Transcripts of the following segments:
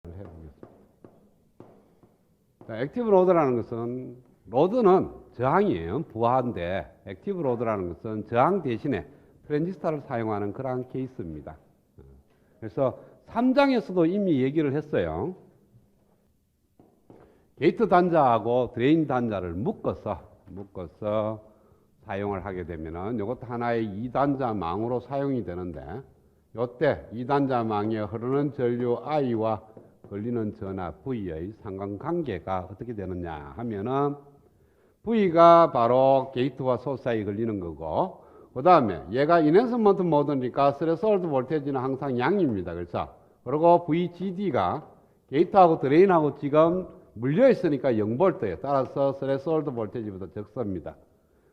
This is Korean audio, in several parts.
해보겠습니다. 자, 액티브 로드라는 것은 로드는 저항이에요. 부하인데 액티브 로드라는 것은 저항 대신에 트랜지스터를 사용하는 그러한 케이스입니다. 그래서 3장에서도 이미 얘기를 했어요. 게이트 단자하고 드레인 단자를 묶어서 사용을 하게 되면은 이것도 하나의 2단자 망으로 사용이 되는데, 이때 2단자 망에 흐르는 전류 I와 걸리는 전하 V의 상관관계가 어떻게 되느냐 하면은 V가 바로 게이트와 소스 사이에 걸리는 거고, 그 다음에 얘가 인핸스먼트 모드니까 스레스홀드 볼테이지는 항상 양입니다. 그리고 VGD가 게이트하고 드레인하고 지금 물려 있으니까 0V예요. 따라서 스레스홀드 볼테이지보다 적습니다.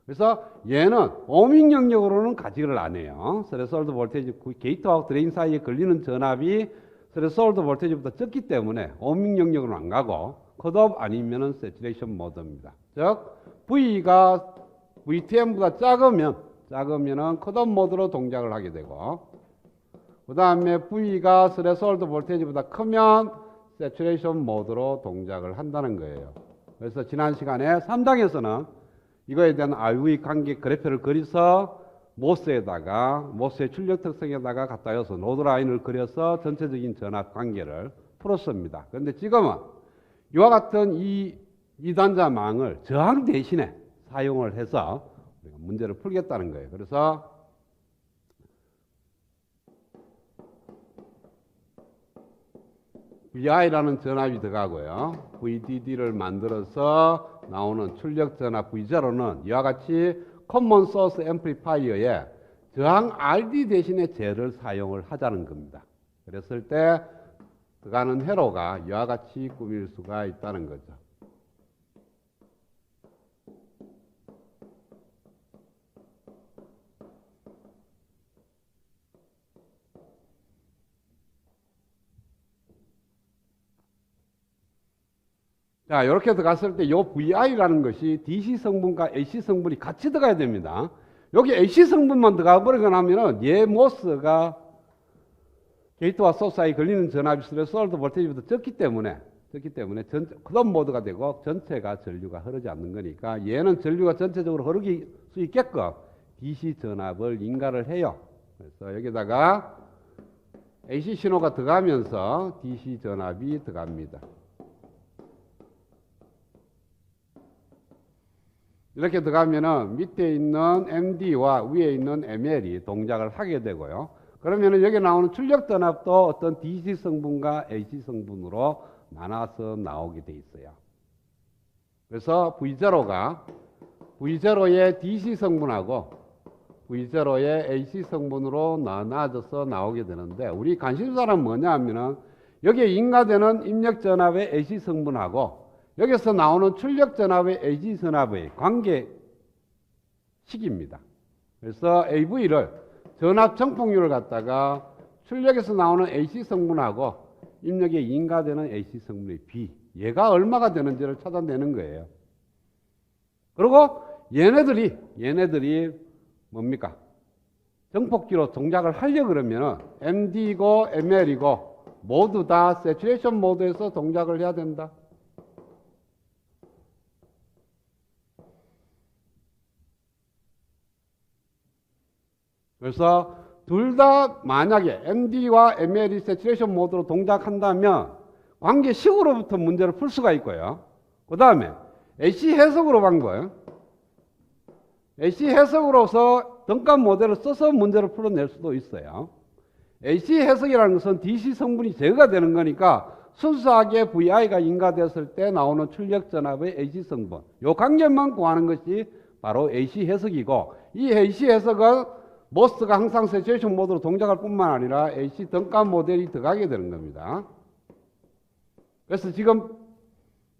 그래서 얘는 오밍 영역으로는 가지를 안 해요. 스레스홀드 볼테이지 게이트하고 드레인 사이에 걸리는 전압이 스레스홀드 볼테이지보다 적기 때문에 오밍 영역으로는 안 가고, 컷오프 아니면은 세츄레이션 모드입니다. 즉 V가 VTM보다 작으면은 컷오프 모드로 동작을 하게 되고, 그 다음에 V가 스레스홀드 볼테이지보다 크면 세츄레이션 모드로 동작을 한다는 거예요. 그래서 지난 시간에 3장에서는 이거에 대한 RV 관계 그래프를 그려서 모스의 출력 특성에다가 갖다 여서 노드 라인을 그려서 전체적인 전압 관계를 풀었습니다. 그런데 지금은 이와 같은 이 2단자 망을 저항 대신에 사용을 해서 우리가 문제를 풀겠다는 거예요. 그래서 VI라는 전압이 들어가고요. VDD를 만들어서 나오는 출력 전압 V0는 이와 같이 커먼 소스 앰플리파이어에 저항 RD 대신에 Z를 사용을 하자는 겁니다. 그랬을 때 들어가는 회로가 이와 같이 꾸밀 수가 있다는 거죠. 자, 이렇게 들어갔을 때 이 VI라는 것이 DC 성분과 AC 성분이 같이 들어가야 됩니다. 여기 AC 성분만 들어가 버리고 나면은 얘 모스가 게이트와 소스 사이에 걸리는 전압이 스레스홀드 볼테이지보다 적기 때문에 컷오프 모드가 되고 전체가 전류가 흐르지 않는 거니까, 얘는 전류가 전체적으로 흐르기 수 있게끔 DC 전압을 인가를 해요. 그래서 여기다가 AC 신호가 들어가면서 DC 전압이 들어갑니다. 이렇게 들어가면은 밑에 있는 MD와 위에 있는 ML이 동작을 하게 되고요. 그러면은 여기 나오는 출력 전압도 어떤 DC 성분과 AC 성분으로 나눠서 나오게 돼 있어요. 그래서 V0의 DC 성분하고 V0의 AC 성분으로 나눠져서 나오게 되는데, 우리 관심사는 뭐냐 하면은 여기에 인가되는 입력 전압의 AC 성분하고 여기서 나오는 출력 전압의 AC 전압의 관계식입니다. 그래서 AV를 전압 정폭률을 갖다가 출력에서 나오는 AC 성분하고 입력에 인가되는 AC 성분의 B, 얘가 얼마가 되는지를 찾아내는 거예요. 그리고 얘네들이 뭡니까? 정폭기로 동작을 하려고 그러면은 MD고 ML이고 모두 다 세츄레이션 모드에서 동작을 해야 된다. 그래서 둘 다 만약에 MD와 ML이 세츄레이션 모드로 동작한다면 관계식으로부터 문제를 풀 수가 있고요. 그 다음에 AC 해석으로 간 거예요. AC 해석으로서 등가 모델을 써서 문제를 풀어낼 수도 있어요. AC 해석이라는 것은 DC 성분이 제거가 되는 거니까 순수하게 VI가 인가됐을 때 나오는 출력 전압의 AC 성분, 이 관계만 구하는 것이 바로 AC 해석이고, 이 AC 해석은 모스가 항상 세츄레이션 모드로 동작할 뿐만 아니라 AC 등가 모델이 들어가게 되는 겁니다. 그래서 지금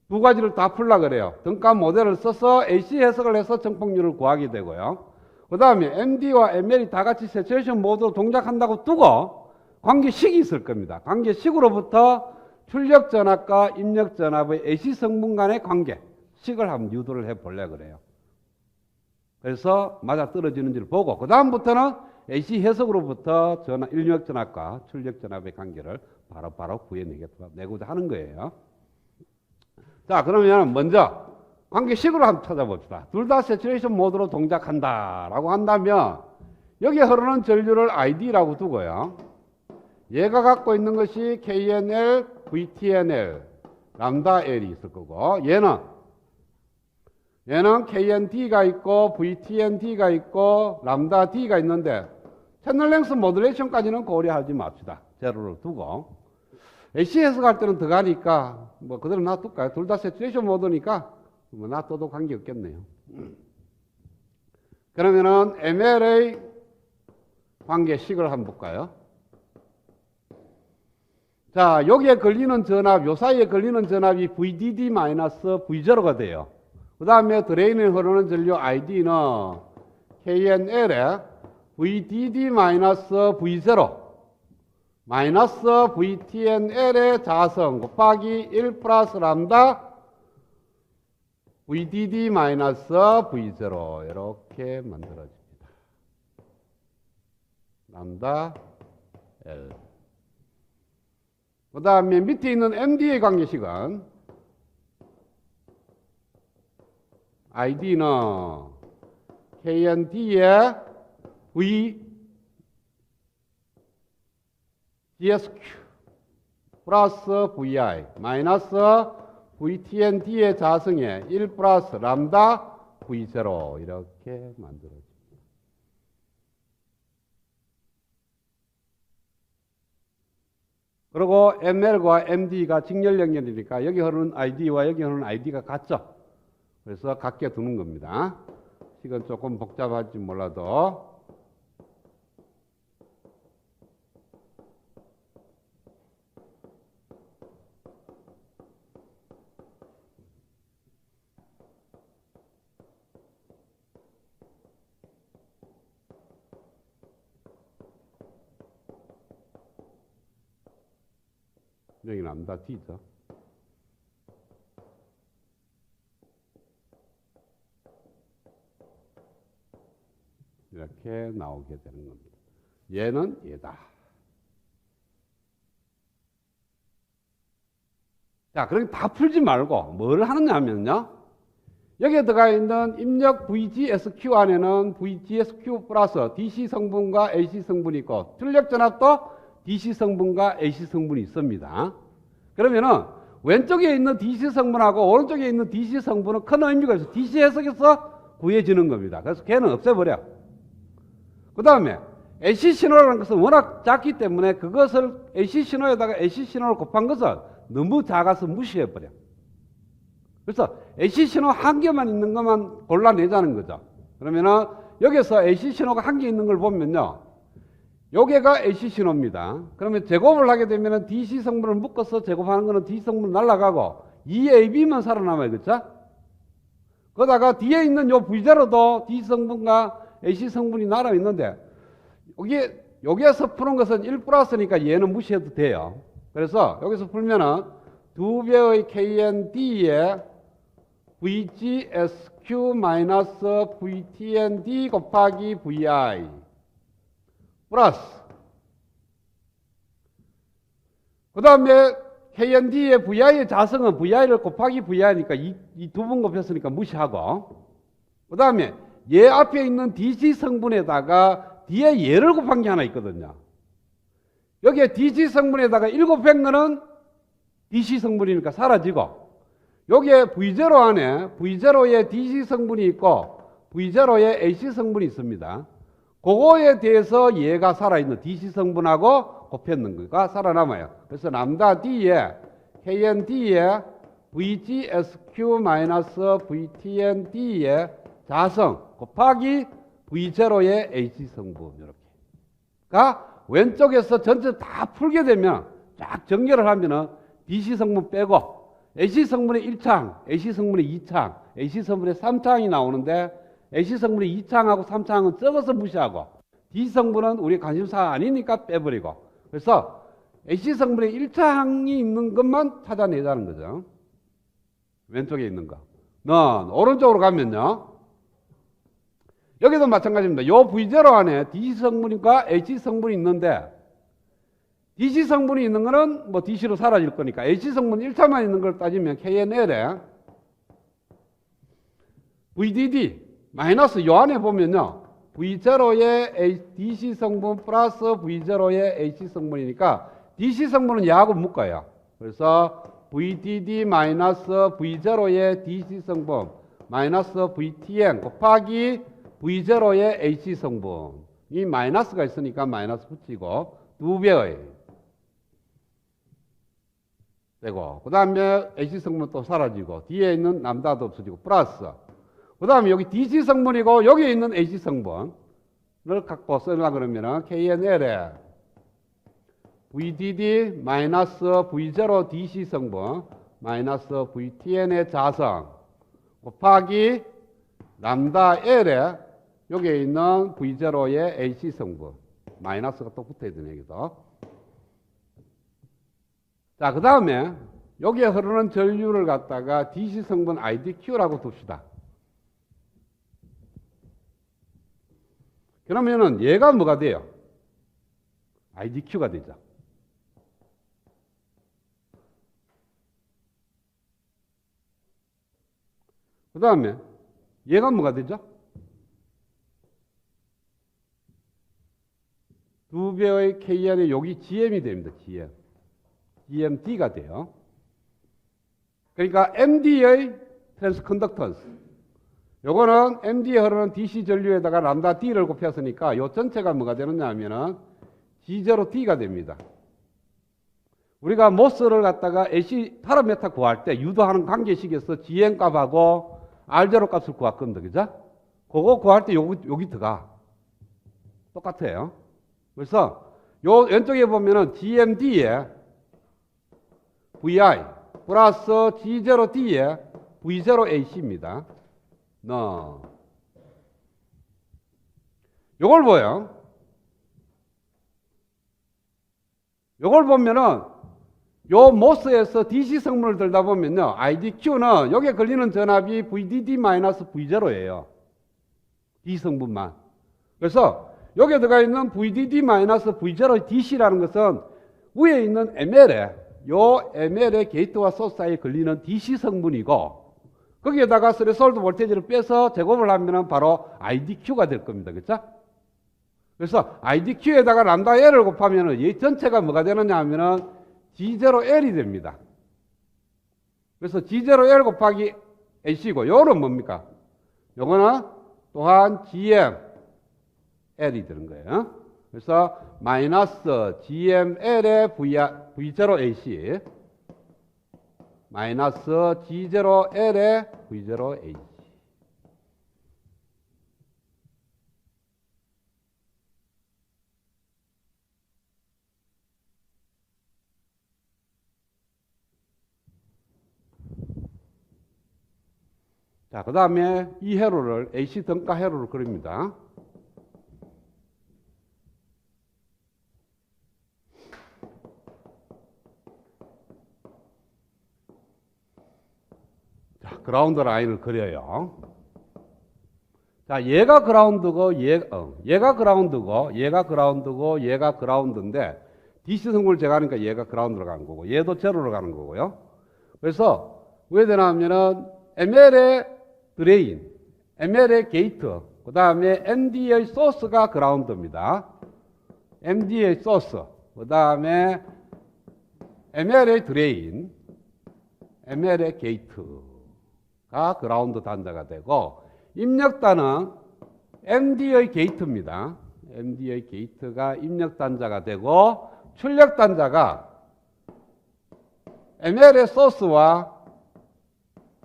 두 가지를 다 풀라 그래요. 등가 모델을 써서 AC 해석을 해서 정폭률을 구하게 되고요. 그 다음에 MD와 ML이 다 같이 세츄레이션 모드로 동작한다고 두고 관계식이 있을 겁니다. 관계식으로부터 출력 전압과 입력 전압의 AC 성분 간의 관계식을 한번 유도를 해볼래 그래요. 그래서 맞아 떨어지는지를 보고, 그 다음부터는 AC 해석으로부터 입력 전압과 출력 전압의 관계를 바로 구해내고자 하는 거예요. 자, 그러면 먼저 관계식으로 한번 찾아봅시다. 둘 다 세츄레이션 모드로 동작한다라고 한다면 여기 흐르는 전류를 ID라고 두고요. 얘가 갖고 있는 것이 KNL, VTNL, 람다 L이 있을 거고 얘는 KND가 있고 VTND가 있고 람다 D가 있는데 채널 랭스 모듈레이션까지는 고려하지 맙시다. 제로를 두고 AC 해석할 때는 더 가니까 뭐 그대로 놔둘까요? 둘 다 세츄레이션 모드니까 뭐 놔둬도 관계없겠네요. 그러면은 ML의 관계식을 한번 볼까요? 자, 여기에 걸리는 전압, 요 사이에 걸리는 전압이 VDD-V0가 돼요. 그 다음에 드레인에 흐르는 전류 ID는 KNL에 VDD-V0 마이너스 VTNL의 자성 곱하기 1 플러스 람다 VDD-V0 이렇게 만들어집니다. 람다 L. 그 다음에 밑에 있는 MD의 관계식은 ID는 KND의 DSQ 플러스 VI 마이너스 VTND의 자성에 1 플러스 람다 V0 이렇게 만들어집니다. 그리고 ML과 MD가 직렬 연결이니까 여기 흐르는 ID와 여기 흐르는 ID가 같죠. 그래서 같게 두는 겁니다. 식은 조금 복잡할지 몰라도 여기 람다 D죠. 이렇게 나오게 되는 겁니다. 얘는 얘다. 자, 그럼 다 풀지 말고 뭘 하느냐 하면요. 여기에 들어가 있는 입력 VGSQ 안에는 VGSQ 플러스 DC 성분과 AC 성분이 있고 출력 전압도 DC 성분과 AC 성분이 있습니다. 그러면은 왼쪽에 있는 DC 성분하고 오른쪽에 있는 DC 성분은 큰 의미가 있어서 DC 해석에서 구해지는 겁니다. 그래서 걔는 없애버려. 그 다음에 AC 신호라는 것은 워낙 작기 때문에 그것을 AC 신호에다가 AC 신호를 곱한 것을 너무 작아서 무시해버려. 그래서 AC 신호 한 개만 있는 것만 골라내자는 거죠. 그러면은 여기서 AC 신호가 한 개 있는 걸 보면요. 요게가 AC 신호입니다. 그러면 제곱을 하게 되면 DC 성분을 묶어서 제곱하는 거는 DC 성분 날아가고 EAB만 살아남아요. 그렇죠? 그러다가 뒤에 있는 요 V0도 DC 성분과 AC 성분이 날아 있는데 여기에서 푸는 것은 1 플러스니까 얘는 무시해도 돼요. 그래서 여기서 풀면은 두 배의 KND에 VGSQ-VTND 곱하기 VI 플러스 그 다음에 KND의 VI의 자성은 VI를 곱하기 VI니까 이 두 번 곱했으니까 무시하고 그 다음에 얘 앞에 있는 DC 성분에다가 뒤에 얘를 곱한 게 하나 있거든요. 여기에 DC 성분에다가 1 곱한 거는 DC 성분이니까 사라지고 여기에 V0 안에 V0에 DC 성분이 있고 V0에 AC 성분이 있습니다. 그거에 대해서 얘가 살아있는 DC 성분하고 곱했는 거가 살아남아요. 그래서 람다 D에 KND에 VGSQ-VTND에 자성 곱하기 V0의 AC 성분 이렇게가 왼쪽에서 전체 다 풀게 되면 쫙 정렬을 하면은 DC 성분 빼고 AC 성분의 1창, AC 성분의 2창, AC 성분의 3창이 나오는데 AC 성분의 2창하고 3창은 적어서 무시하고 DC 성분은 우리 관심사 아니니까 빼버리고 그래서 AC 성분의 1창이 있는 것만 찾아내자는 거죠. 왼쪽에 있는 거. 넌 오른쪽으로 가면요. 여기도 마찬가지입니다. 요 V0 안에 DC 성분과 H 성분이 있는데 DC 성분이 있는 거는 뭐 DC로 사라질 거니까 H 성분 1차만 있는 걸 따지면 KNL에 VDD 마이너스 요 안에 보면요. V0의 DC 성분 플러스 V0의 H 성분이니까 DC 성분은 얘하고 묶어요. 그래서 VDD 마이너스 V0의 DC 성분 마이너스 VTN 곱하기 V0의 H 성분 이 마이너스가 있으니까 마이너스 붙이고 2배의 되고 그 다음에 H 성분 또 사라지고 뒤에 있는 람다도 없어지고 플러스 그 다음에 여기 DC 성분이고 여기에 있는 H 성분을 갖고 쓰려고 그러면은 KNL에 VDD 마이너스 V0 DC 성분 마이너스 VTN의 자성 곱하기 람다 L에 여기에 있는 V0의 H 성분 마이너스가 또 붙어야 되네 여기도. 자, 그 다음에 여기에 흐르는 전류를 갖다가 DC 성분 IDQ라고 둡시다. 그러면은 얘가 뭐가 돼요? IDQ가 되죠. 그 다음에 얘가 뭐가 되죠? 2배의 KN에 여기 GM이 됩니다. GM. GMD가 돼요. 그러니까 MD의 트랜스컨덕턴스. 요거는 MD에 흐르는 DC 전류에다가 람다 D를 곱했으니까 요 전체가 뭐가 되느냐 하면은 G0D가 됩니다. 우리가 모스를 갖다가 AC 파라메타 구할 때 유도하는 관계식에서 GM 값하고 R0 값을 구했거든요. 그죠? 그거 구할 때 여기 들어가. 똑같아요. 그래서 요 왼쪽에 보면은 GMD에 VI 플러스 G0D에 V0AC입니다. 요걸 뭐예요? 요걸 보면은 요 모스에서 DC 성분을 들다 보면요. IDQ는 여기에 걸리는 전압이 VDD-V0예요. D 성분만. 그래서 여기에 들어가 있는 VDD-V0 DC라는 것은 위에 있는 ML에 요 ML의 게이트와 소스 사이에 걸리는 DC 성분이고 거기에다가 스레솔드 볼테이지를 빼서 제곱을 하면 바로 IDQ가 될 겁니다. 그렇죠? 그래서 IDQ에다가 람다 L을 곱하면 이 전체가 뭐가 되느냐 하면은 G0L이 됩니다. 그래서 G0L 곱하기 H고 요거는 뭡니까? 요거는 또한 GML이 되는 거예요. 그래서 마이너스 GML의 V0AC 마이너스 G0L의 V0AC. 자, 그 다음에 이 회로를 AC 등가 회로를 그립니다. 자, 그라운드 라인을 그려요. 자, 얘가 그라운드고, 얘가 그라운드고, 얘가 그라운드고, 얘가 그라운드인데, DC 성분을 제가 하니까 얘가 그라운드로 가는 거고, 얘도 제로로 가는 거고요. 그래서, 왜 되나 하면은, ML의 드레인, ML의 게이트, 그 다음에 MD의 소스가 그라운드입니다. MD의 소스, 그 다음에 ML의 드레인, ML의 게이트가 그라운드 단자가 되고, 입력단은 MD의 게이트입니다. MD의 게이트가 입력 단자가 되고, 출력 단자가 ML의 소스와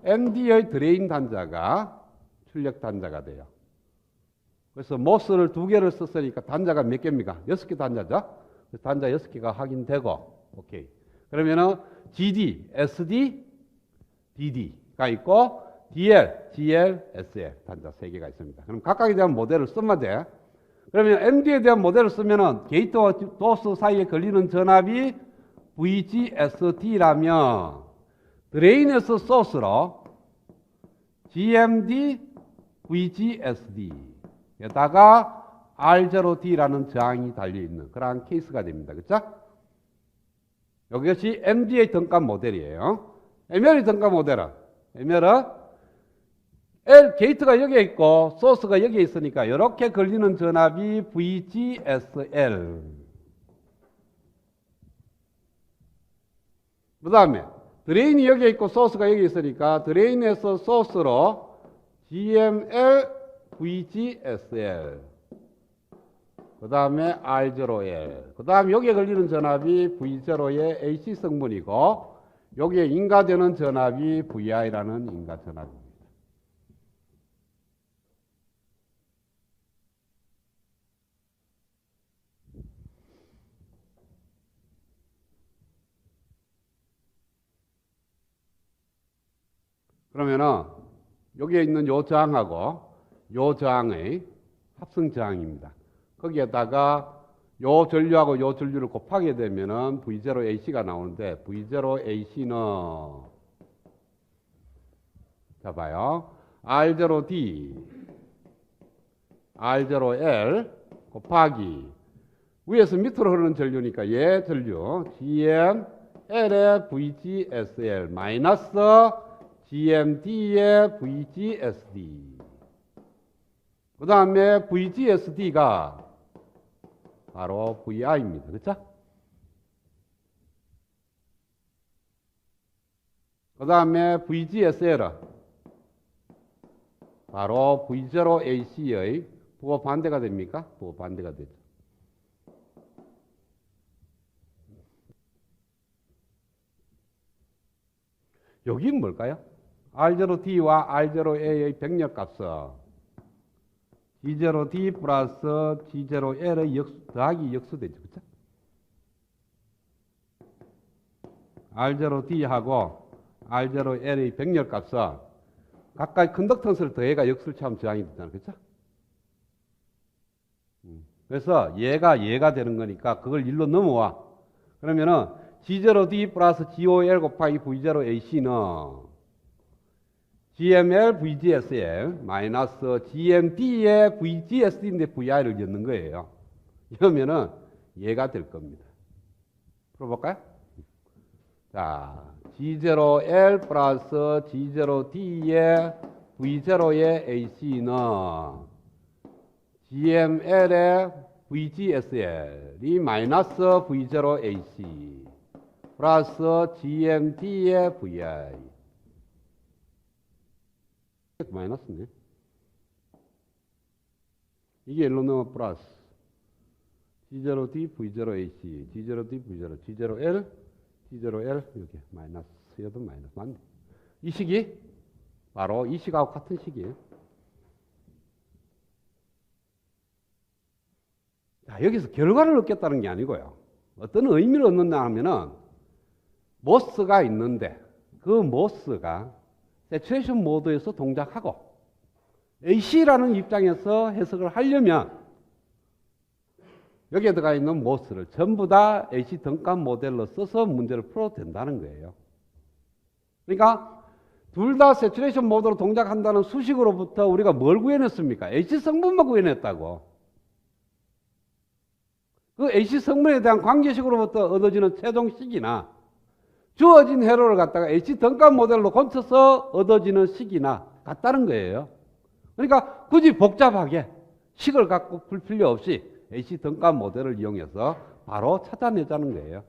MD의 드레인 단자가 출력 단자가 돼요. 그래서 모스를 2개를 썼으니까 단자가 몇 개입니까? 6개 단자죠? 단자 6개가 확인되고, 오케이. 그러면은 GD, SD, DD가 있고, DL, GL, SL 단자 3개가 있습니다. 그럼 각각에 대한 모델을 쓰면 돼. 그러면 MD에 대한 모델을 쓰면은 게이트와 도스 사이에 걸리는 전압이 VGSD라면 드레인에서 소스로 GMD, VGSD에다가 R0D라는 저항이 달려있는 그러한 케이스가 됩니다. 그렇죠? 이것이 MD의 등가 모델이에요. ML의 등가 모델은 ML은 L 게이트가 여기에 있고 소스가 여기에 있으니까 이렇게 걸리는 전압이 VGSL. 그 다음에 드레인이 여기에 있고 소스가 여기 있으니까 드레인에서 소스로 GML VGSL. 그 다음에 R0L. 그 다음에 여기에 걸리는 전압이 V0의 AC 성분이고 여기에 인가되는 전압이 VI라는 인가 전압입니다. 그러면은 여기에 있는 요 저항하고 요 저항의 합성 저항입니다. 거기에다가 요 전류하고 요 전류를 곱하게 되면은 V0AC가 나오는데 V0AC는 자 봐요. R0D R0L 곱하기 위에서 밑으로 흐르는 전류니까 얘 전류 GML의 VGSL 마이너스 GMD의 VGSD. 그 다음에 VGSD가 바로 VI입니다. 그렇죠? 그 다음에 VGSL은 바로 V0AC의 부호 반대가 됩니까? 부호 반대가 되죠. 여기는 뭘까요? R0D와 R0A의 병렬값은 G0D 플러스 G0L의 더하기 역수되죠. 그렇죠? R0D하고 R0L의 병렬값은 각각 컨덕턴스를 더해가 역술차함 저항이 되잖아요. 그렇죠? 그래서 얘가 되는 거니까 그걸 1로 넘어와. 그러면은 G0D 플러스 GOL 곱하기 V0AC는 GML VGSL 마이너스 GMD의 VGSD인데 VI를 넣는 거예요. 이러면은 얘가 될 겁니다. 풀어볼까요? 자, G0L 플러스 G0D의 V0의 AC는 GML의 VGSL이 마이너스 V0AC 플러스 GMD의 VI. 마이너스네. 이게 1로 넣으면 플러스 G0D V0AC G0D V0 G0L G0L 이렇게 마이너스 여도 마이너스 맞네. 이 식이 바로 이 식하고 같은 식이에요. 자, 여기서 결과를 얻겠다는 게 아니고요. 어떤 의미를 얻는다 하면은 모스가 있는데 그 모스가 세츄레이션 모드에서 동작하고 AC라는 입장에서 해석을 하려면 여기에 들어가 있는 모스를 전부 다 AC 등가 모델로 써서 문제를 풀어도 된다는 거예요. 그러니까 둘 다 세츄레이션 모드로 동작한다는 수식으로부터 우리가 뭘 구해냈습니까? AC 성분만 구해냈다고. 그 AC 성분에 대한 관계식으로부터 얻어지는 최종식이나 주어진 회로를 갖다가 H 등가 모델로 고쳐서 얻어지는 식이나 같다는 거예요. 그러니까 굳이 복잡하게 식을 갖고 풀 필요 없이 H 등가 모델을 이용해서 바로 찾아내자는 거예요.